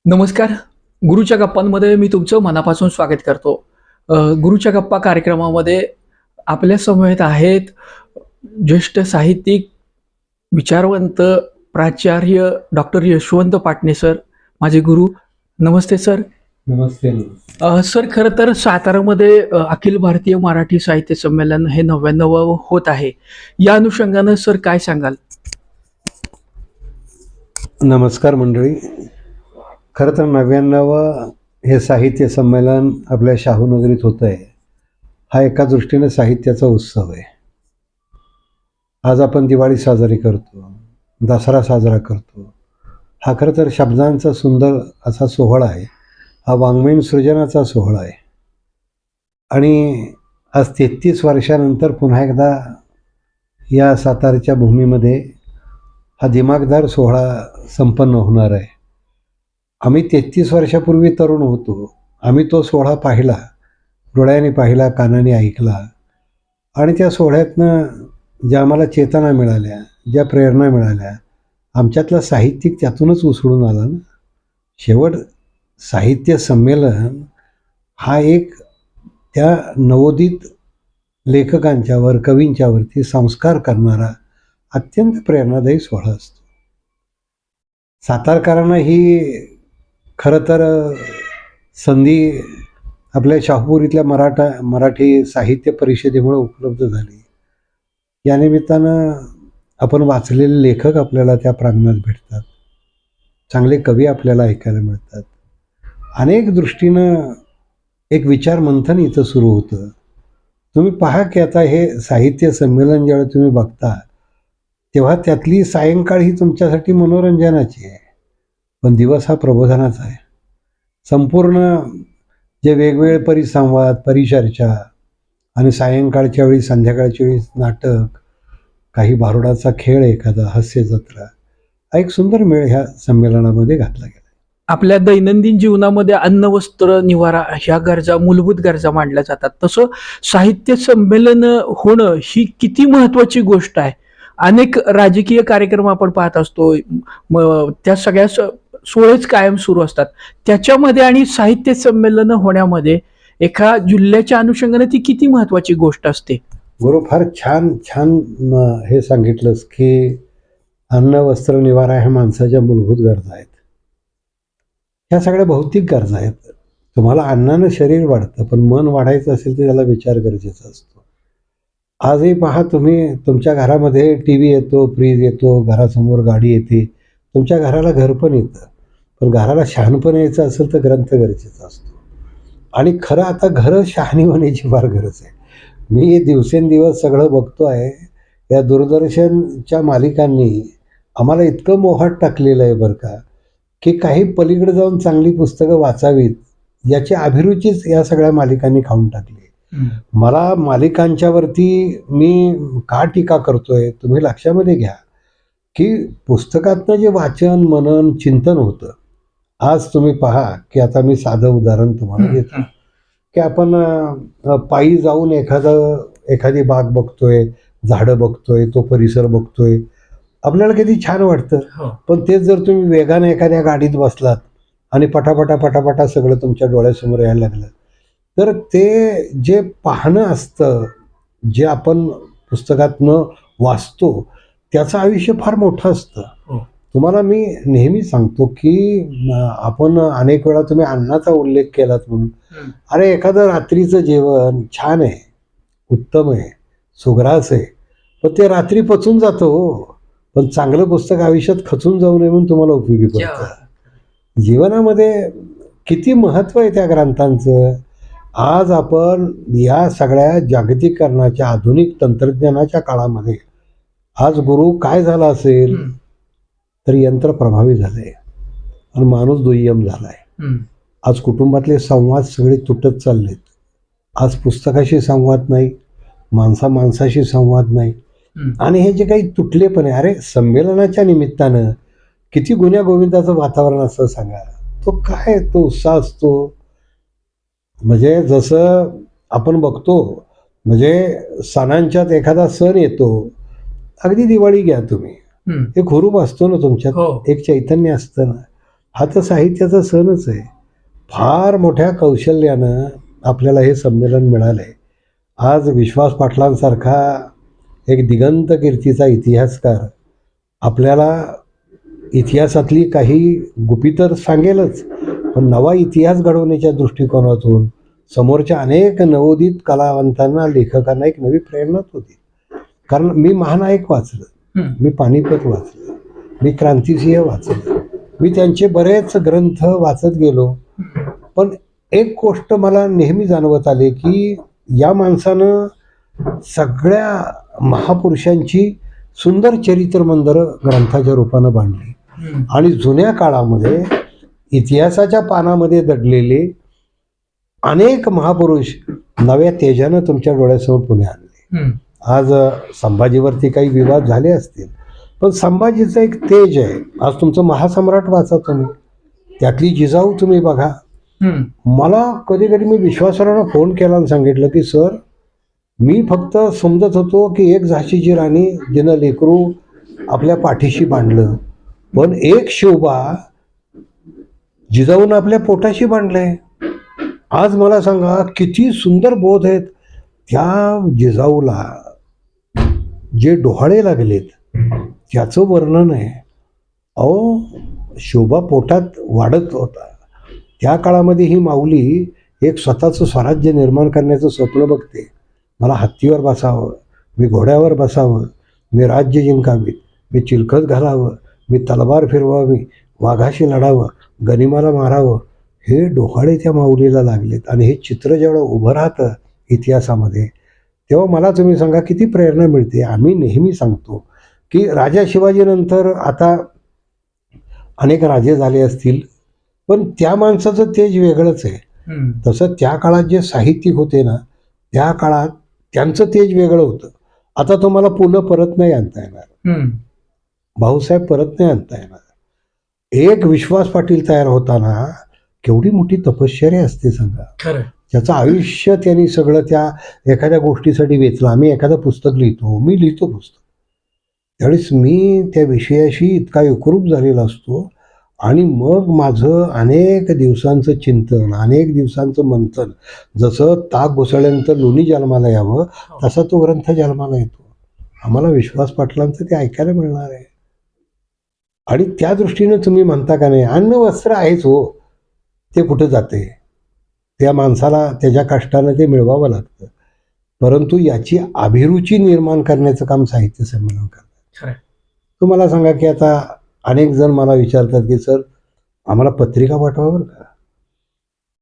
नमस्कार. गुरुच्या गप्पांमध्ये मी तुमचं मनापासून स्वागत करतो. गुरुच्या गप्पा कार्यक्रमामध्ये आपल्या समवेत आहेत ज्येष्ठ साहित्यिक, विचारवंत, प्राचार्य डॉक्टर यशवंत पाटणे सर, माझे गुरु. नमस्ते सर. नमस्ते. सर, खरं तर सातारामध्ये अखिल भारतीय मराठी साहित्य संमेलन हे 99वं होत आहे. या अनुषंगानं सर काय सांगाल? नमस्कार मंडळी. खरं तर 99 हे साहित्य संमेलन आपल्या शाहूनगरीत होतं आहे. हा एका दृष्टीने साहित्याचा उत्सव आहे. आज आपण दिवाळी साजरी करतो, दसरा साजरा करतो. हा खरं तर शब्दांचा सुंदर असा सोहळा आहे. हा वाङ्मयीन सृजनाचा सोहळा आहे. आणि आज 33 वर्षानंतर पुन्हा एकदा या सातारच्या भूमीमध्ये हा दिमागदार सोहळा संपन्न होणार आहे. आम्ही 33 वर्षापूर्वी तरुण होतो. आम्ही तो सोहळा पाहिला, डोळ्याने पाहिला, कानाने ऐकला. आणि त्या सोहळ्यातनं ज्या आम्हाला चेतना मिळाल्या, ज्या प्रेरणा मिळाल्या, आमच्यातला साहित्यिक त्यातूनच उसळून आला ना. शेवट साहित्य संमेलन हा एक त्या नवोदित लेखकांच्यावर, कवींच्यावरती संस्कार करणारा अत्यंत प्रेरणादायी सोहळा असतो. सातारकरांना ही खरं तर संधी आपल्या शाहूपूर इथल्या मराठी साहित्य परिषदेमुळे उपलब्ध झाली. या निमित्तानं आपण वाचलेले लेखक आपल्याला त्या प्रांगणात भेटतात, चांगले कवी आपल्याला ऐकायला मिळतात. अनेक दृष्टीनं एक विचार मंथन इथं सुरू होतं. तुम्ही पहा की आता हे साहित्य संमेलन ज्यावेळी तुम्ही बघता तेव्हा त्यातली सायंकाळ ही तुमच्यासाठी मनोरंजनाची आहे, पण दिवस हा प्रबोधनाचा आहे. संपूर्ण जे वेगवेगळे परिसंवाद, परिचर्चा आणि सायंकाळच्या वेळी, संध्याकाळच्या वेळी नाटक, काही भारुडाचा खेळ, एखादा हास्य जत्रा, हा एक सुंदर मेळ ह्या संमेलनामध्ये घातला गेला. आपल्या दैनंदिन जीवनामध्ये अन्न, वस्त्र, निवारा ह्या गरजा मूलभूत गरजा मानल्या जातात. तसं साहित्य संमेलन होणं ही किती महत्त्वाची गोष्ट आहे. अनेक राजकीय कार्यक्रम आपण पाहत असतो, त्या सगळ्या सोहळेच कायम सुरू असतात. त्याच्यामध्ये आणि साहित्य संमेलन होण्यामध्ये एका जिल्ह्याच्या अनुषंगाने ती किती महत्त्वाची गोष्ट असते. गुरु, फार छान छान हे सांगितलंस की अन्न, वस्त्र, निवारा ह्या माणसाच्या मूलभूत गरजा आहेत. ह्या सगळ्या भौतिक गरजा आहेत. तुम्हाला अन्नानं शरीर वाढतं, पण मन वाढायचं असेल तर त्याला विचार गरजेचा असतो. आजही पहा, तुम्ही तुमच्या घरामध्ये टी व्ही येतो, फ्रीज येतो, घरासमोर गाडी येते, तुमच्या घराला घर पण येतं. पण घराला शहाणपण यायचं असेल तर ग्रंथ गरजेचा असतो. आणि खरं आता घरं शहाणी होण्याची फार गरज आहे. मी दिवसेंदिवस सगळं बघतो आहे, या दूरदर्शनच्या मालिकांनी आम्हाला इतकं मोहात टाकलेलं आहे बरं का, की काही पलीकडे जाऊन चांगली पुस्तकं वाचावीत याची अभिरुचीच या सगळ्या मालिकांनी खाऊन टाकली. मला मालिकांच्यावरती मी का टीका करतोय तुम्ही लक्षामध्ये घ्या की पुस्तकातनं जे वाचन, मनन, चिंतन होतं. आज तुम्ही पहा की आता मी साधं उदाहरण तुम्हाला देतो की आपण पायी जाऊन एखादी बाग बघतोय, झाडं बघतोय, तो परिसर बघतोय, आपल्याला किती छान वाटतं. पण तेच जर तुम्ही वेगाने एखाद्या गाडीत बसलात आणि पटापटा पटापटा सगळं तुमच्या डोळ्यासमोर यायला लागलं, तर ते जे पाहणं असतं, जे आपण पुस्तकातनं वाचतो, त्याचं आयुष्य फार मोठं असतं. तुम्हाला मी नेहमी सांगतो की आपण अनेक वेळा तुम्ही अन्नाचा उल्लेख केलात म्हणून, अरे एखादं रात्रीचं जेवण छान आहे, उत्तम आहे, सुग्रास आहे, पण ते रात्री पचून जातं हो. पण चांगलं पुस्तक आयुष्यात खचून जाऊ नये म्हणून तुम्हाला उपयोगी पडतं. जीवनामध्ये किती महत्त्व आहे त्या ग्रंथांचं. आज आपण या सगळ्या जागतिकीकरणाच्या, आधुनिक तंत्रज्ञानाच्या काळामध्ये आज गुरु काय झाला असेल तर यंत्र प्रभावी झालंय आणि माणूस दुय्यम झालाय. आज कुटुंबातले संवाद सगळे तुटत चाललेत. आज पुस्तकाशी संवाद नाही, माणसाशी संवाद नाही. आणि हे जे काही तुटले पण आहे, अरे संमेलनाच्या निमित्तानं किती गुण्या गोविंदाचं वातावरण असतं सांगा. तो काय तो उत्साह असतो. म्हणजे जसं आपण बघतो, म्हणजे सणांच्यात एखादा सण येतो, अगदी दिवाळी घ्या तुम्ही, एक हुरूप असतो ना तुमच्यात, एक चैतन्य असतं ना. हा तर साहित्याचा सणच आहे. फार मोठ्या कौशल्यानं आपल्याला हे संमेलन मिळालं आहे. आज विश्वास पाटलांसारखा एक दिगंत कीर्तीचा इतिहासकार आपल्याला इतिहासातली काही गुपितं सांगेलच, पण नवा इतिहास घडवण्याच्या दृष्टिकोनातून समोरच्या अनेक नवोदित कलावंतांना, लेखकांना एक नवी प्रेरणा होती. कारण मी महानायक वाचलं, मी पानिपत वाचलं, मी क्रांतिसिंह वाचलं, मी त्यांचे बरेच ग्रंथ वाचत गेलो. पण एक गोष्ट मला नेहमी जाणवत आली की या माणसानं सगळ्या महापुरुषांची सुंदर चरित्रमंदिरं ग्रंथाच्या रूपानं बांधली आणि जुन्या काळामध्ये इतिहासाच्या पानामध्ये दडलेले अनेक महापुरुष नव्या तेजानं तुमच्या डोळ्यासमोर पुढे आणले. आज संभाजीवरती काही विवाद झाले असतील, पण संभाजीचं एक तेज आहे. आज तुमचं महासम्राट वाचा तुम्ही, त्यातली जिजाऊ तुम्ही बघा. मला कधी कधी मी विश्वासरावांना फोन केला आणि सांगितलं की सर, मी फक्त समजत होतो की एक झाशीची राणी जिनं लेकरू आपल्या पाठीशी बांधलं, पण एक शिवबा जिजाऊन आपल्या पोटाशी बांधलंय. आज मला सांगा किती सुंदर बोध आहेत त्या जिजाऊला. जे डोहाळे लागलेत त्याचं वर्णन आहे. अहो, शोभा पोटात वाढत होता त्या काळामध्ये ही माऊली एक स्वतःचं स्वराज्य निर्माण करण्याचं स्वप्न बघते. मला हत्तीवर बसावं, मी घोड्यावर बसावं, मी राज्य जिंकावीत, मी चिलखत घालावं, मी तलवार फिरवावी, वाघाशी लढावं, गनिमाला मारावं. हे डोहाळे त्या माऊलीला लागलेत. आणि हे चित्र जेवढं उभं राहतं इतिहासामध्ये, तेव्हा मला तुम्ही सांगा किती प्रेरणा मिळते. आम्ही नेहमी सांगतो की राजा शिवाजीनंतर आता अनेक राजे झाले असतील, पण त्या माणसाचं तेज वेगळंच आहे. तसं त्या काळात जे साहित्यिक होते ना, त्या काळात त्यांचं तेज वेगळं होतं. आता तुम्हाला पुलं परत नाही आणता येणार, भाऊसाहेब परत नाही आणता येणार. एक विश्वास पाटील तयार होताना केवढी मोठी तपश्चर्या असते सांगा. त्याचं आयुष्य त्यांनी सगळं त्या एखाद्या गोष्टीसाठी वेचलं. आम्ही एखादं पुस्तक लिहितो, मी लिहितो पुस्तक, त्यावेळेस मी त्या विषयाशी इतका एकरूप झालेला असतो आणि मग माझं अनेक दिवसांचं चिंतन, अनेक दिवसांचं मंथन. जसं ताक घुसळल्यानंतर लोणी जन्माला यावं तसा तो ग्रंथ जन्माला येतो. आम्हाला विश्वास पाटलांचं ते ऐकायला मिळणार आहे. आणि त्या दृष्टीनं तुम्ही म्हणता का नाही, अन्न वस्त्र आहेच हो, ते कुठं जाते, त्या माणसाला त्याच्या कष्टानं ते मिळवावं लागतं. परंतु याची अभिरुची निर्माण करण्याचं काम साहित्य संमेलन करतात. तुम्हाला सांगा की आता अनेक जण मला विचारतात की सर आम्हाला पत्रिका पाठवा बरं का.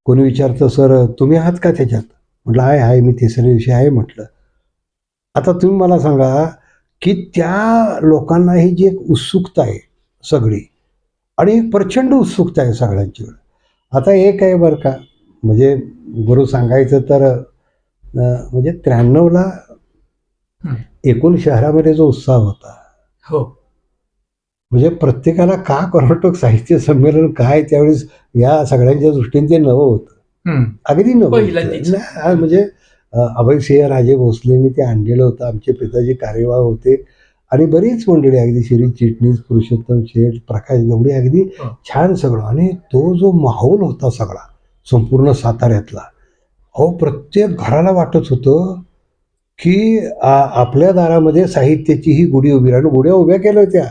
कोणी विचारतं सर तुम्ही आहात का त्याच्यात, म्हटलं आहे मी तिसऱ्या दिवशी आहे म्हटलं. आता तुम्ही मला सांगा की त्या लोकांना ही जी एक उत्सुकता आहे सगळी, आणि एक प्रचंड उत्सुकता आहे सगळ्यांची. आता एक आहे बरं का, म्हणजे गुरु सांगायचं तर म्हणजे 93ला एकूण शहरामध्ये जो उत्साह होता, हो, म्हणजे प्रत्येकाला का कर्नाटक साहित्य संमेलन काय, त्यावेळेस या सगळ्यांच्या दृष्टीने ते नवं होतं, अगदी नवं होतं. म्हणजे अभयसिंह राजे भोसलेंनी ते आणलेलं होतं. आमचे पिताजी कार्यवाह होते आणि बरीच मंडळी, अगदी श्री चिटणीस, पुरुषोत्तम शेठ, प्रकाश गवडी, अगदी छान सगळं. आणि तो जो माहोल होता सगळा संपूर्ण साताऱ्यातला, अहो प्रत्येक घराला वाटत होतं की आपल्या दारामध्ये साहित्याची ही गुढी उभी राहिली. गुढ्या उभ्या केल्या होत्या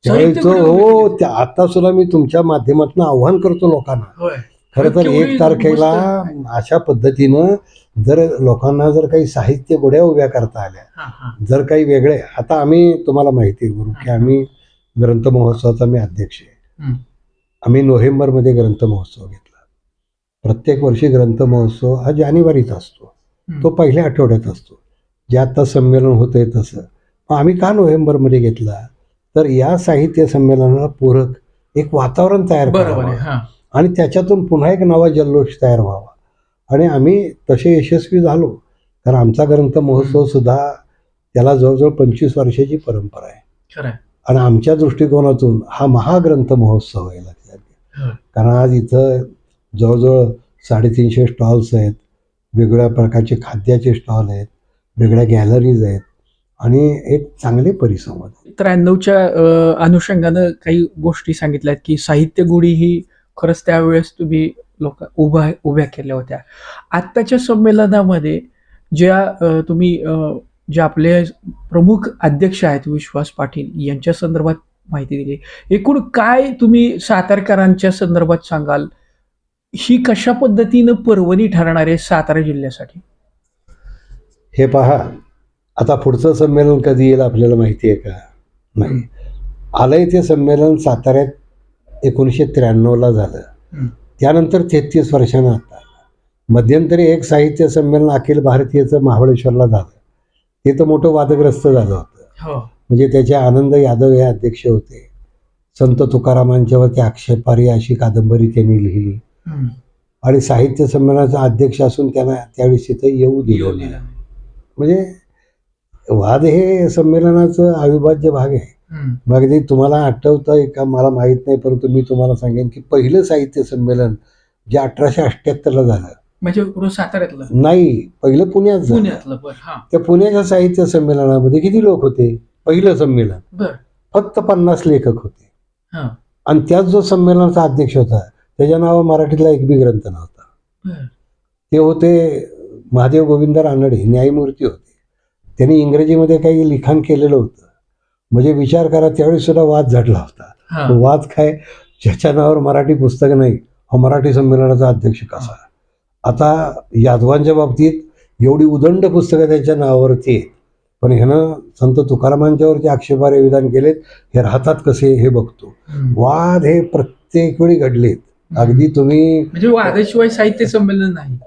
त्यावेळेचं. हो, त्या आता सुद्धा मी तुमच्या माध्यमातून आव्हान करतो लोकांना, खरं तर 1 तारखेला अशा पद्धतीनं जर लोकांना जर काही साहित्य गुढ्या उभ्या करता आल्या, जर काही वेगळे. आता आम्ही तुम्हाला माहिती आहे गुरु की आम्ही ग्रंथ महोत्सवाचा मी अध्यक्ष आहे. आम्ही नोव्हेंबरमध्ये ग्रंथ महोत्सव घेतला. प्रत्येक वर्षी ग्रंथ महोत्सव हा जानेवारीत असतो, तो पहिल्या आठवड्यात असतो, जे आता संमेलन होतंय तसं. मग आम्ही का नोव्हेंबरमध्ये घेतला, तर या साहित्य संमेलनाला पूरक एक वातावरण तयार करावं आणि त्याच्यातून पुन्हा एक नवा जल्लोष तयार व्हावा. आणि आम्ही तसे यशस्वी झालो, कारण आमचा ग्रंथ महोत्सव सुद्धा त्याला जवळजवळ 25 वर्षाची परंपरा आहे. आणि आमच्या दृष्टिकोनातून हा महाग्रंथ महोत्सव आहे, लक्षात घ्या. कारण आज इथं जवळजवळ 350 स्टॉल्स आहेत, वेगवेगळ्या प्रकारचे खाद्याचे स्टॉल आहेत, वेगळ्या गॅलरीज आहेत, आणि एक चांगले परिसंवाद. 93च्या अनुषंगानं काही गोष्टी सांगितल्यात की साहित्य गुढी ही खरंच त्यावेळेस तुम्ही उभ्या केल्या होत्या. आत्ताच्या संमेलनामध्ये तुम्ही जे आपले प्रमुख अध्यक्ष आहेत विश्वास पाटील यांच्या संदर्भात माहिती दिली. एकूण काय तुम्ही सातारकरांच्या संदर्भात सांगाल? ही कशा पद्धतीनं पर्वणी ठरणार आहे सातारा जिल्ह्यासाठी? हे पहा, आता पुढचं संमेलन कधी येईल आपल्याला माहिती आहे का? नाही. आलंय ते संमेलन साताऱ्यात 1993ला झालं. त्यानंतर 33 वर्षानं आता मध्यंतरी एक साहित्य संमेलन अखिल भारतीयचं महाबळेश्वरला झालं. ते तर मोठं वादग्रस्त झालं होतं. म्हणजे त्याचे आनंद यादव हे अध्यक्ष होते. संत तुकारामांच्यावरती आक्षेपार्ह अशी कादंबरी त्यांनी लिहिली आणि साहित्य संमेलनाचा अध्यक्ष असून त्यांना त्यावेळेस तिथे येऊ दिलं नाही. म्हणजे वाद हे संमेलनाचं अविभाज्य भाग आहे. मग ते तुम्हाला आठवतंय का मला माहीत नाही, परंतु मी तुम्हाला सांगेन की पहिलं साहित्य संमेलन जे 1878ला झालं, म्हणजे साताऱ्यातलं नाही, पहिलं पुण्यात झालं. त्या पुण्याच्या साहित्य संमेलनामध्ये किती लोक होते? पहिलं संमेलन फक्त 50 लेखक होते. आणि त्याच जो संमेलनाचा अध्यक्ष होता त्याच्या नावावर मराठीतला एक बी ग्रंथ नव्हता. ते होते महादेव गोविंद रानडे, न्यायमूर्ती होते. त्यांनी इंग्रजीमध्ये काही लिखाण केलेलं होतं. म्हणजे विचार करा, त्यावेळी सुद्धा वाद झडला होता. वाद काय, ज्याच्या नावावर मराठी पुस्तक नाही हा मराठी संमेलनाचा अध्यक्ष कसा? आता यादवांच्या बाबतीत एवढी उदंड पुस्तकं त्यांच्या नावावरती आहेत, पण ह्यानं संत तुकारामांच्यावरती आक्षेपार्ह विधान केलेत. हे राहतात कसे हे बघतो. वाद हे प्रत्येक वेळी घडलेत. अगदी तुम्ही म्हणजे वादाशिवाय साहित्य संमेलन नाही.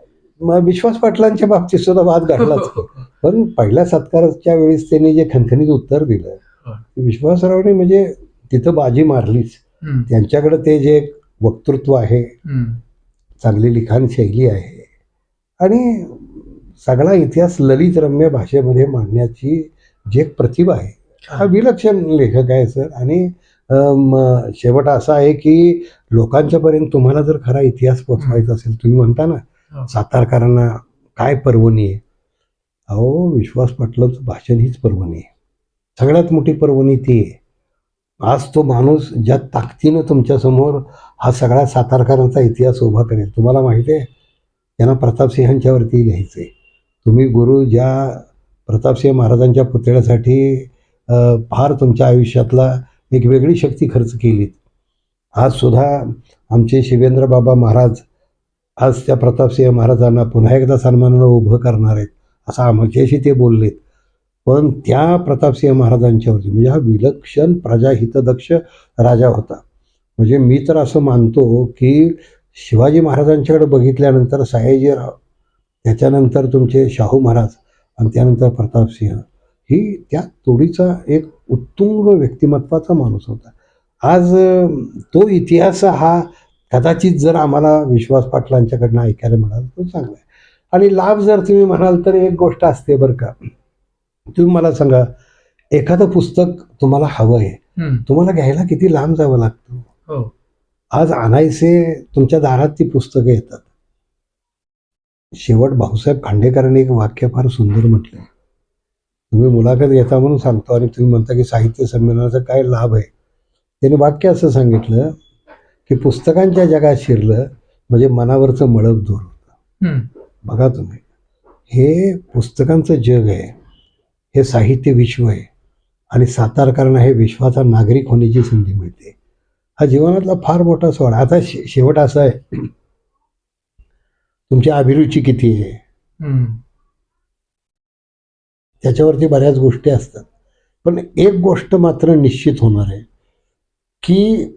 मग विश्वास पाटलांच्या बाबतीत सुद्धा वाद घडलाच. पण पहिल्या सत्काराच्या वेळेस त्यांनी जे खणखणीत उत्तर दिलं, विश्वासरावने म्हणजे तिथं बाजी मारलीच. त्यांच्याकडे ते जे वक्तृत्व आहे, चांगली लिखाण शैली आहे आणि सगळा इतिहास ललित रम्य भाषेमध्ये मांडण्याची जी एक प्रतिभा आहे, हा विलक्षण लेखक आहे सर. आणि शेवट असा आहे की लोकांच्यापर्यंत तुम्हाला जर खरा इतिहास पोचवायचा असेल, तुम्ही म्हणता ना सातारकरांना काय पर्वणी आहे, अहो विश्वास पाटलांचं भाषण हीच पर्वणी आहे. सगळ्यात मोठी पर्वणी ती आहे. आज तो माणूस ज्या ताकदीनं तुमच्यासमोर हा सगळा सातारकरांचा इतिहास उभा करेल. तुम्हाला माहिती आहे त्यांना प्रतापसिंहांच्यावरती लिहायचं आहे. तुम्ही गुरु ज्या प्रतापसिंह महाराजांच्या पुतळ्यासाठी फार तुमच्या आयुष्यातला एक वेगळी शक्ती खर्च केलीत. आज सुद्धा आमचे शिवेंद्र बाबा महाराज आज त्या प्रतापसिंह महाराजांना पुन्हा एकदा सन्मानानं उभं करणार आहेत असं आमच्याशी ते बोललेत. पण त्या प्रतापसिंह महाराजांच्यावरती म्हणजे हा विलक्षण प्रजाहितदक्ष राजा होता. म्हणजे मी तर असं मानतो की शिवाजी महाराजांच्याकडे बघितल्यानंतर सयाजीराव, त्याच्यानंतर तुमचे शाहू महाराज आणि त्यानंतर प्रतापसिंह ही त्या तोडीचा एक उत्तुंग व्यक्तिमत्वाचा माणूस होता. आज तो इतिहास हा कदाचित जर आम्हाला विश्वास पाटलांच्याकडनं ऐकायला मिळाला तर चांगला आहे. आणि लाभ जर तुम्ही म्हणाल तर एक गोष्ट असते बरं का, तुम्ही मला सांगा, एखादं पुस्तक तुम्हाला हवं आहे, तुम्हाला घ्यायला किती लांब जावं लागतं. आज आणायचे तुमच्या दारात ती पुस्तकं येतात. शेवट भाऊसाहेब खांडेकरांनी एक वाक्य फार सुंदर म्हटलं. तुम्ही मुलाखत घेता म्हणून सांगतो आणि तुम्ही म्हणता की साहित्य संमेलनाचा काय लाभ आहे. त्याने वाक्य असं सांगितलं की पुस्तकांच्या जगात शिरलं म्हणजे मनावरचं मळप दूर होतं. बघा तुम्ही, हे पुस्तकांचं जग आहे, हे साहित्य विश्व आहे आणि सातारकरांना हे विश्वाचा नागरिक होण्याची संधी मिळते. हा जीवनातला फार मोठा सोहळा. आता शेवट असा आहे, तुमची अभिरुची किती आहे त्याच्यावरती बऱ्याच गोष्टी असतात. पण एक गोष्ट मात्र निश्चित होणार आहे की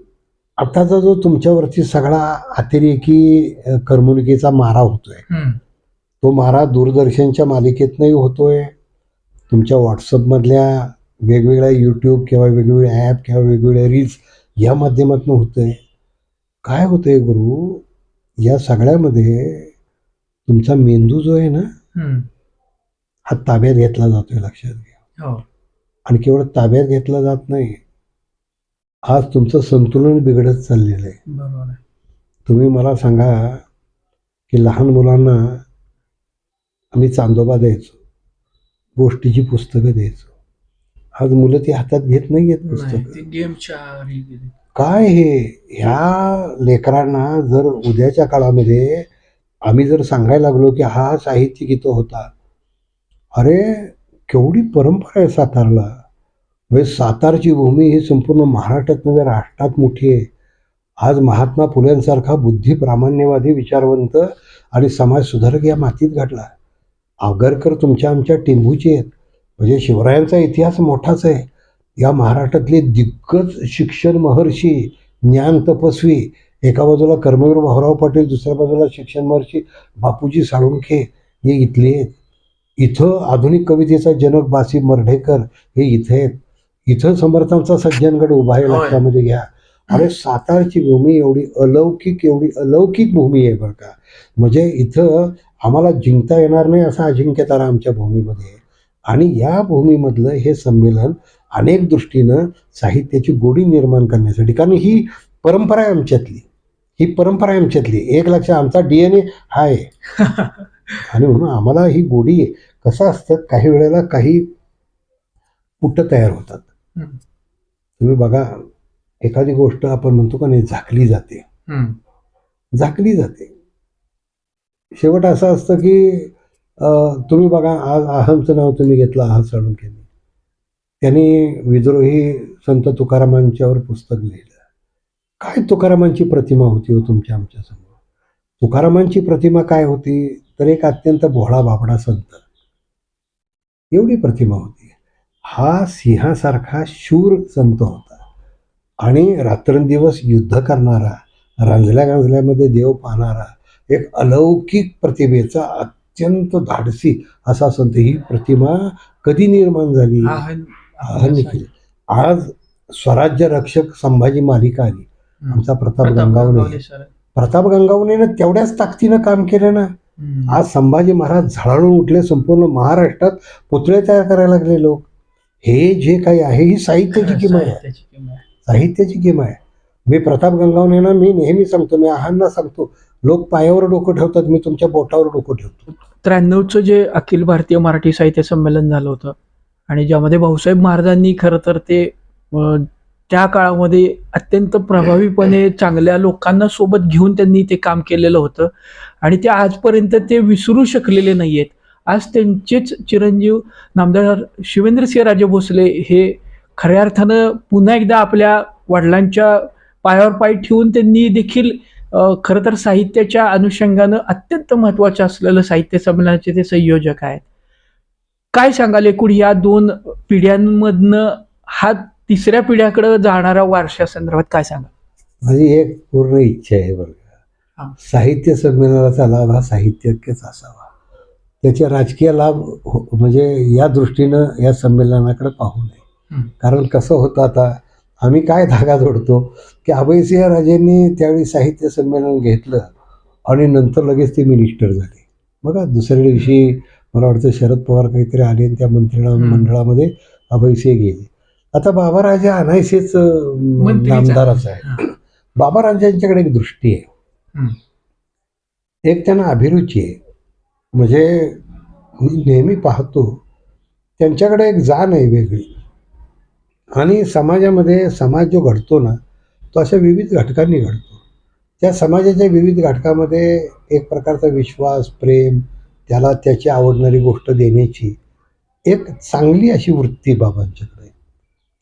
आताचा जो तुमच्यावरती सगळा अतिरेकी करमणुकीचा मारा होतोय, तो मारा दूरदर्शनच्या मालिकेतनंही होतोय, तुमच्या व्हॉट्सअपमधल्या वेगवेगळ्या यूट्यूब किंवा वेगवेगळे ॲप किंवा वेगवेगळ्या रील्स या माध्यमातून होतंय. काय होतंय गुरु, या सगळ्यामध्ये तुमचा मेंदू जो आहे ना हा ताब्यात घेतला जातोय, लक्षात घ्या. आणि केवळ ताब्यात घेतला जात नाही, आज तुमचं संतुलन बिघडत चाललेलं आहे. तुम्ही मला सांगा की लहान मुलांना आम्ही चांदोबा द्यायचो, गोष्टीची पुस्तकं द्यायचो. आज मुलं ती हातात घेत नाहीयेत पुस्तक. गेमच्या काय हे, ह्या लेकरांना जर उद्याच्या काळामध्ये आम्ही जर सांगायला लागलो की हा साहित्यिक इथं होता, अरे केवढी परंपरा आहे सातारला. म्हणजे सातारची भूमी ही संपूर्ण महाराष्ट्रात नव्हे राष्ट्रात मोठी आहे. आज महात्मा फुल्यांसारखा बुद्धी प्रामाण्यवादी विचारवंत आणि समाजसुधारक या मातीत घडला. आगरकर तुमच्या आमच्या टिंबूचे आहेत. म्हणजे शिवरायांचा इतिहास मोठाच आहे. या महाराष्ट्रातले दिग्गज शिक्षण महर्षी, ज्ञान तपस्वी, एका बाजूला कर्मवीर भाऊराव पाटील, दुसऱ्या बाजूला शिक्षण महर्षी बापूजी साळुंखे हे इथले आहेत. इथं आधुनिक कवितेचा जनक बासी मर्ढेकर हे इथे आहेत. इथं समर्थांचा सज्जनगड उभा आहे, लक्षामध्ये घ्या. अरे सातारची भूमी एवढी अलौकिक भूमी आहे बरं का. म्हणजे इथं आम्हाला जिंकता येणार नाही असा अजिंक्यतारा आमच्या भूमीमध्ये आहे. आणि या भूमीमधलं हे संमेलन अनेक दृष्टीनं साहित्याची गोडी निर्माण करण्यासाठी, कारण ही परंपरा आहे आमच्यातली, एक लक्षात आमचा DNA हा आहे. आणि म्हणून आम्हाला ही गोडी आहे. कसं असतं, काही वेळेला काही पुट्ट तयार होतात. तुम्ही बघा, एखादी गोष्ट आपण म्हणतो का नाही, झाकली जाते. शेवट असं असतं की तुम्ही बघा, आज अहमचं नाव तुम्ही घेतलं, आहा साळुंखेंनी. त्यांनी विद्रोही संत तुकारामांच्यावर पुस्तक लिहिलं. काय तुकारामांची प्रतिमा होती हो तुमच्या आमच्यासमोर. तुकारामांची प्रतिमा काय होती, तर एक अत्यंत भोळा बाबडा संत, एवढी प्रतिमा होती. हा सिंहासारखा शूर संत होता आणि रात्रंदिवस युद्ध करणारा, रांजल्या गांजल्यामध्ये देव पाहणारा, एक अलौकिक प्रतिभेचा अत्यंत धाडसी असा संत. ही प्रतिमा कधी निर्माण झाली, आज स्वराज्य रक्षक संभाजी मालिका आली, आमचा प्रताप गंगावणेनं तेवढ्याच ताकदीनं काम केलं ना. आज संभाजी महाराज झळाळून उठले, संपूर्ण महाराष्ट्रात पुतळे तयार करायला लागले लोक. हे जे काही आहे ही साहित्याची किमया आहे. मी प्रताप गंगावणेंना मी नेहमी सांगतो, मी आहांना सांगतो, लोक पायावर डोकं ठेवतात, मी तुमच्या बोटावर डोकं ठेवतो. 93चं जे अखिल भारतीय मराठी साहित्य संमेलन झालं होतं आणि ज्यामध्ये भाऊसाहेब महाराजांनी खरं तर ते त्या काळामध्ये अत्यंत प्रभावीपणे चांगल्या लोकांना सोबत घेऊन त्यांनी ते काम केलेलं होतं आणि ते आजपर्यंत ते विसरू शकलेले नाही आहेत. आज त्यांचेच चिरंजीव नामदार शिवेंद्रसिंहराजे भोसले हे खऱ्या अर्थानं पुन्हा एकदा आपल्या वडिलांच्या पायावर पाय ठेवून त्यांनी देखील खरं तर साहित्याच्या अनुषंगानं अत्यंत महत्त्वाचं असलेलं साहित्य संमेलनाचे ते संयोजक आहेत. काय सांगाल, एकूण या 2 पिढ्यांमधनं हा 3ऱ्या पिढ्याकडे जाणारा वारशासंदर्भात काय सांगा? माझी एक पूर्ण इच्छा आहे बरं का, साहित्य संमेलनाचा लाभ हा साहित्यिकच असावा. त्याचे राजकीय लाभ म्हणजे या दृष्टीनं या संमेलनाकडे पाहू नये. कारण कसं होतं, आता आम्ही काय धागा जोडतो की अभयसिंहराजेंनी त्यावेळी साहित्य संमेलन घेतलं आणि नंतर लगेच ते मिनिस्टर झाले. बघा, दुसऱ्या दिवशी मला वाटतं शरद पवार काहीतरी आले आणि त्या मंत्रिमंडळामध्ये अभयसिंह गेले. आता बाबाराजे अनायसेच नामदारच आहे. बाबाराजांच्याकडे एक दृष्टी आहे, एक त्यांना अभिरुची आहे. म्हणजे मी नेहमी पाहतो त्यांच्याकडे एक जाण आहे वेगळी. आणि समाजामध्ये समाज जो घडतो ना, तो अशा विविध घटकांनी घडतो. त्या समाजाच्या विविध घटकामध्ये एक प्रकारचा विश्वास, प्रेम, त्याला त्याची आवडणारी गोष्ट देण्याची एक चांगली अशी वृत्ती बाबांच्याकडे.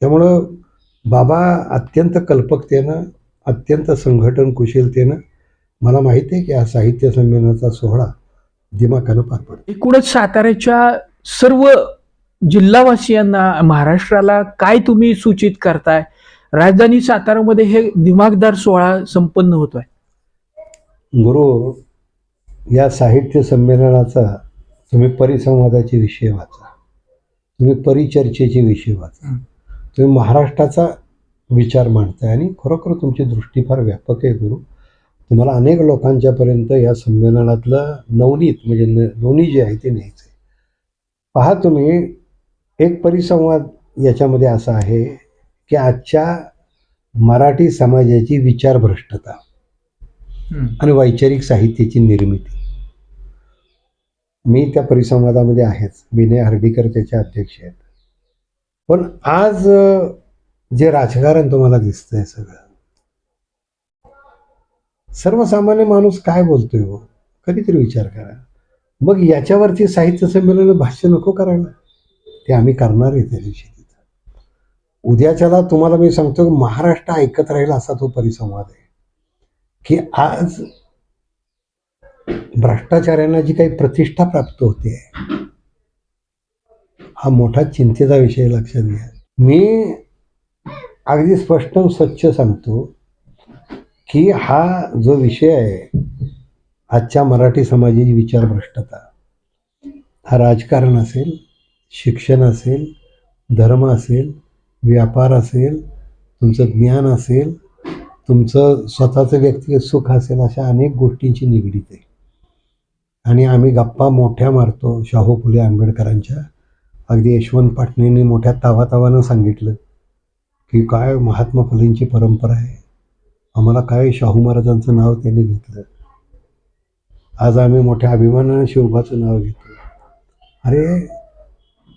त्यामुळं बाबा अत्यंत कल्पकतेनं, अत्यंत संघटन कुशलतेनं, मला माहिती आहे की हा साहित्य संमेलनाचा सोहळा दिमाखानं पार पडतो. एकूणच साताऱ्याच्या सर्व जिल्हावासियांना, महाराष्ट्राला काय तुम्ही सूचित करताय? राजधानी सातारामध्ये हे दिमागदार सोहळा संपन्न होतोय. गुरु, या साहित्य संमेलनाचा तुम्ही परिसंवादाचे विषय वाचा, तुम्ही परिचर्चेचे विषय वाचा, तुम्ही महाराष्ट्राचा विचार मांडताय आणि खरोखर तुमची दृष्टी फार व्यापक आहे गुरु. तुम्हाला अनेक लोकांच्यापर्यंत या संमेलनातलं नवनीत म्हणजे लोणी जे आहे ते न्यायचं आहे. पहा, तुम्ही एक परिसंवाद याच्यामध्ये असा आहे की आजच्या मराठी समाजाची विचारभ्रष्टता आणि वैचारिक साहित्याची निर्मिती. मी त्या परिसंवादामध्ये आहेच. विनय हर्डीकर त्याचे अध्यक्ष आहेत. पण आज जे राजकारण तुम्हाला दिसतंय सगळं, सर्वसामान्य माणूस काय बोलतोय हो, कधीतरी विचार करा. मग याच्यावरती साहित्य संमेलन भाष्य नको करायला, ते आम्ही करणार आहे त्या दिवशी तिथं. उद्याच्याला तुम्हाला मी सांगतो, महाराष्ट्र ऐकत राहील असा तो परिसंवाद आहे की आज भ्रष्टाचारांना जी काही प्रतिष्ठा प्राप्त होते, हा मोठा चिंतेचा विषय लक्षात घ्या. मी अगदी स्पष्ट स्वच्छ सांगतो की हा जो विषय आहे, आजच्या मराठी समाजाची विचारभ्रष्टता, हा राजकारण असेल, शिक्षण असेल, धर्म असेल, व्यापार असेल, तुमचं ज्ञान असेल, तुमचं स्वतःचं व्यक्तिगत सुख असेल, अशा अनेक गोष्टींची निगडीत आहे. आणि आम्ही गप्पा मोठ्या मारतो शाहू फुले आंबेडकरांच्या. अगदी यशवंत पाटणेंनी मोठ्या तावातावानं सांगितलं की काय महात्मा फुलेंची परंपरा आहे, आम्हाला काय शाहू महाराजांचं नाव त्यांनी घेतलं. आज आम्ही मोठ्या अभिमानानं शिवबाचं नाव घेतो. अरे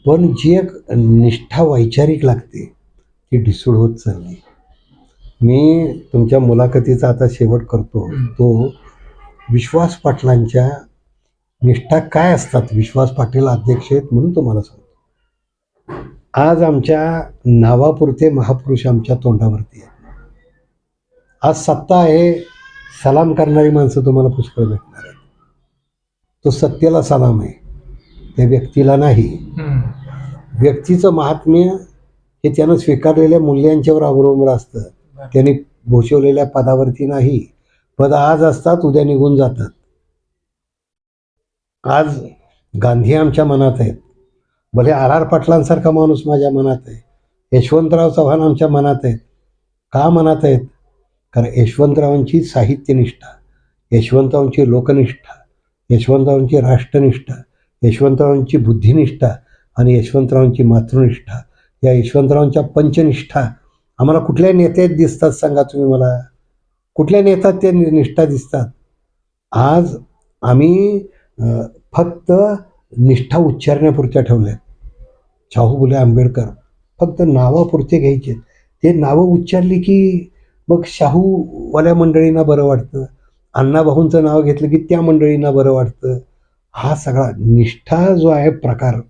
पण जी एक निष्ठा वैचारिक लागते ती ढिसूळ होत चालली. मी तुमच्या मुलाखतीचा आता शेवट करतो. तो विश्वास पाटलांच्या निष्ठा काय असतात, विश्वास पाटील अध्यक्ष आहेत म्हणून तुम्हाला सांगतो. आज आमच्या नावापुरते महापुरुष आमच्या तोंडावरती आहेत. आज सत्ता आहे, सलाम करणारी माणसं तुम्हाला पुष्कळ भेटणार आहेत. तो सत्तेला सलाम आहे, त्या व्यक्तीला नाही. व्यक्तीचं महात्म्य हे त्यानं स्वीकारलेल्या मूल्यांच्यावर अवलंबून असतं, त्याने भूषवलेल्या पदावरती नाही. पद आज असतात, उद्या निघून जातात. आज गांधी आमच्या मनात आहेत, भले आर पाटलांसारखा माणूस माझ्या मनात आहे, यशवंतराव चव्हाण आमच्या मनात आहेत. का मनात आहेत? कारण यशवंतरावांची साहित्यनिष्ठा, यशवंतरावांची लोकनिष्ठा, यशवंतरावांची राष्ट्रनिष्ठा, यशवंतरावांची बुद्धिनिष्ठा आणि यशवंतरावांची मातृनिष्ठा, या यशवंतरावांच्या पंचनिष्ठा आम्हाला कुठल्या नेत्यात दिसतात सांगा तुम्ही मला? कुठल्या नेत्यात त्या निष्ठा दिसतात? आज आम्ही फक्त निष्ठा उच्चारण्यापुरत्या ठेवल्यात. शाहू फुले आंबेडकर फक्त नावापुरते घ्यायचे. ते नावं उच्चारली की मग शाहूवाल्या मंडळींना बरं वाटतं, अण्णाभाऊंचं नाव घेतलं की त्या मंडळींना बरं वाटतं. हा सगळा निष्ठा जो आहे प्रकार,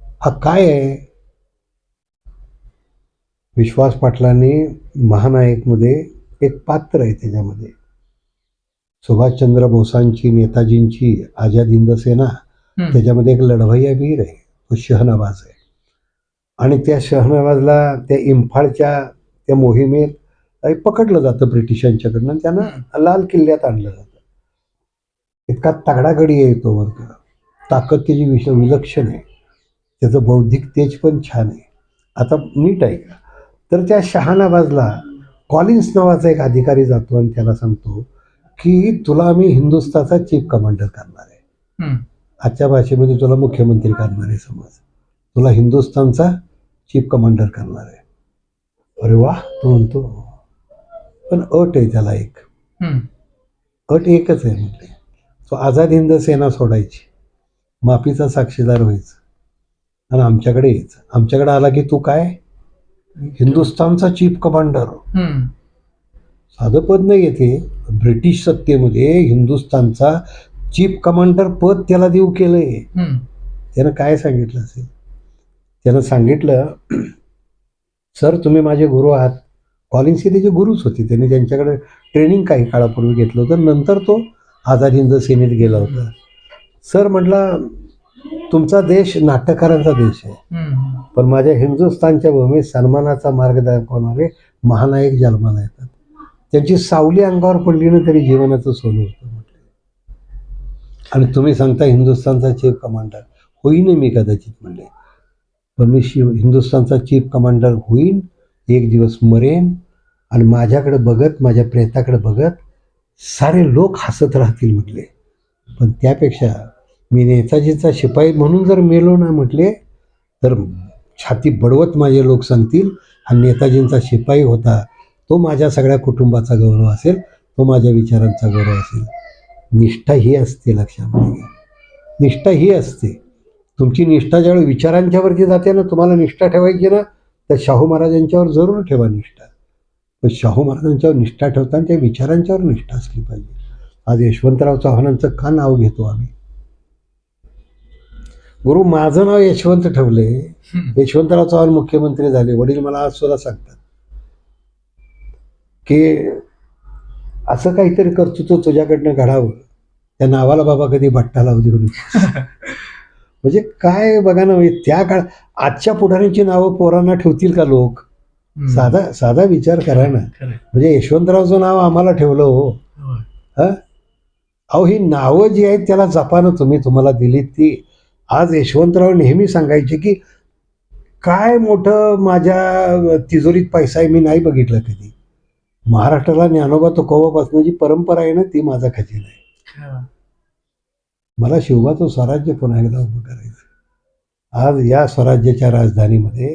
हा काय आहे? विश्वास पाटलांनी महानायकमध्ये एक पात्र आहे, त्याच्यामध्ये सुभाषचंद्र बोसांची, नेताजींची आझाद हिंद सेना, त्याच्यामध्ये एक लढवय्या वीर आहे, तो शहनवाज आहे. आणि त्या शहनवाजला त्या इम्फाळच्या त्या मोहिमेत पकडलं जातं ब्रिटिशांच्याकडनं, त्यांना लाल किल्ल्यात आणलं जातं. इतका तगडा गडी आहे तो वर्ग, ताकद त्याची विलक्षण आहे, त्याचं बौद्धिक तेज पण छान आहे. आता नीट आहे का? तर त्या शहानवाजला कॉलिन्स नावाचा एक अधिकारी जातो आणि त्याला सांगतो की तुला आम्ही हिंदुस्थानचा चीफ कमांडर करणार आहे. आजच्या भाषेमध्ये तुला मुख्यमंत्री करणार आहे समज, तुला हिंदुस्थानचा चीफ कमांडर करणार आहे. अरे वा, तो म्हणतो, पण अट आहे त्याला एक. अट एकच आहे म्हटले, तो आझाद हिंद सेना सोडायची, माफीचा साक्षीदार व्हायचं आणि आमच्याकडे यायचं. आमच्याकडे आला की तू काय, हिंदुस्थानचा चीफ कमांडर. साधं पद नाही येते. ब्रिटिश सत्तेमध्ये हिंदुस्थानचा चीफ कमांडर पद त्याला देऊ केलंय. त्यानं काय सांगितलं असेल? त्यानं सांगितलं, सर तुम्ही माझे गुरु आहात. कॉलिन्स हे त्याचे गुरुच होते, त्यांनी त्यांच्याकडे ट्रेनिंग काही काळापूर्वी घेतलं होतं, नंतर तो आझाद हिंद सेनेत गेला होता. सर म्हटलं, तुमचा देश नाटककारांचा देश आहे, पण माझ्या हिंदुस्थानच्या भूमीत सन्मानाचा मार्ग दाखवणारे महानायक जन्माला येतात. त्यांची सावली अंगावर पडली ना तरी जीवनाचं सोनं होतं म्हटलं. आणि तुम्ही सांगता हिंदुस्थानचा चीफ कमांडर होईन मी कदाचित म्हणले, पण मी हिंदुस्थानचा चीफ कमांडर होईन, एक दिवस मरेन आणि माझ्याकडे बघत, माझ्या प्रेताकडे बघत सारे लोक हसत राहतील म्हटले. पण त्यापेक्षा मी नेताजीचा शिपाई म्हणून जर मेलो ना म्हटले तर छाती बडवत माझे लोक सांगतील हा नेताजींचा शिपाई होता, तो माझ्या सगळ्या कुटुंबाचा गौरव असेल, तो माझ्या विचारांचा गौरव असेल. निष्ठा ही असते, लक्षामध्ये घ्या, निष्ठा ही असते. तुमची निष्ठा ज्यावेळी विचारांच्यावरती जाते ना, तुम्हाला निष्ठा ठेवायची ना, तर शाहू महाराजांच्यावर जरूर ठेवा निष्ठा, पण शाहू महाराजांच्यावर निष्ठा ठेवताना त्या विचारांच्यावर निष्ठा असली पाहिजे. आज यशवंतराव चव्हाणांचं का नाव घेतो आम्ही? गुरु माझं नाव यशवंत ठेवले, यशवंतराव चव्हाण मुख्यमंत्री झाले, वडील मला आज सुद्धा सांगतात की असं काहीतरी कर्तृत्व तुझ्याकडनं घडावं, त्या नावाला बाबा कधी भट्टा लावू देऊ नको. म्हणजे काय बघा ना, म्हणजे त्या काळ आजच्या पुढाऱ्यांची नावं पोरांना ठेवतील का लोक? साधा विचार करा ना. म्हणजे यशवंतरावचं नाव आम्हाला ठेवलं हो. अहो ही नावं जी आहेत त्याला जपानं तुम्हाला दिलीत ती. आज यशवंतराव नेहमी सांगायचे की काय मोठं माझ्या तिजोरीत पैसा आहे मी नाही बघितलं कधी. महाराष्ट्राला ज्ञानोबा तुकोबापासून जी परंपरा आहे ना ती माझा खजिना आहे. मला शिवबाचं स्वराज्य पुन्हा एकदा उभं करायचं. आज या स्वराज्याच्या राजधानीमध्ये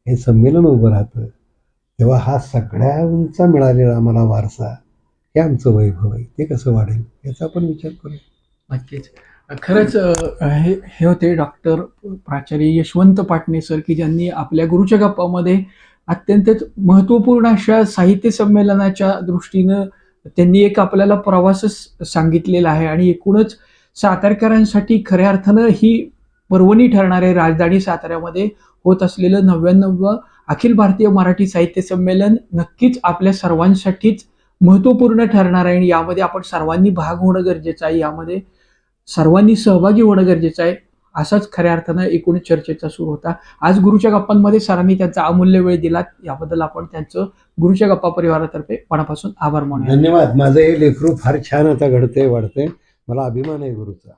हे संमेलन उभं राहतं तेव्हा हा सगळ्यांचा मिळालेला आम्हाला वारसा, हे आमचं वैभव आहे, ते कसं वाढेल याचा आपण विचार करूया. नक्कीच. खरंच हे होते डॉक्टर प्राचार्य यशवंत पाटणे सर, की ज्यांनी आपल्या गुरुच्या गप्पामध्ये अत्यंत महत्त्वपूर्ण अशा साहित्य संमेलनाच्या दृष्टीनं त्यांनी एक आपल्याला प्रवासच सांगितलेला आहे. आणि एकूणच सातारकरांसाठी खऱ्या अर्थानं ही पर्वणी ठरणारे राजधानी साताऱ्यामध्ये होत असलेलं 99वं अखिल भारतीय मराठी साहित्य संमेलन नक्कीच आपल्या सर्वांसाठीच महत्त्वपूर्ण ठरणार आहे. आणि यामध्ये आपण सर्वांनी भाग होणं गरजेचं आहे, यामध्ये सर्वांनी सहभागी होणं गरजेचं आहे. असाच खऱ्या अर्थानं एकूण चर्चेचा सूर होता. आज गुरुच्या गप्पांमध्ये सरांनी त्यांचा अमूल्य वेळ दिला, याबद्दल आपण त्यांचं गुरुच्या गप्पा परिवारातर्फे मनापासून आभार मानूया. धन्यवाद. माझं हे लेकरू फार छान आता घडतंय वाढतंय, मला अभिमान आहे गुरुचा.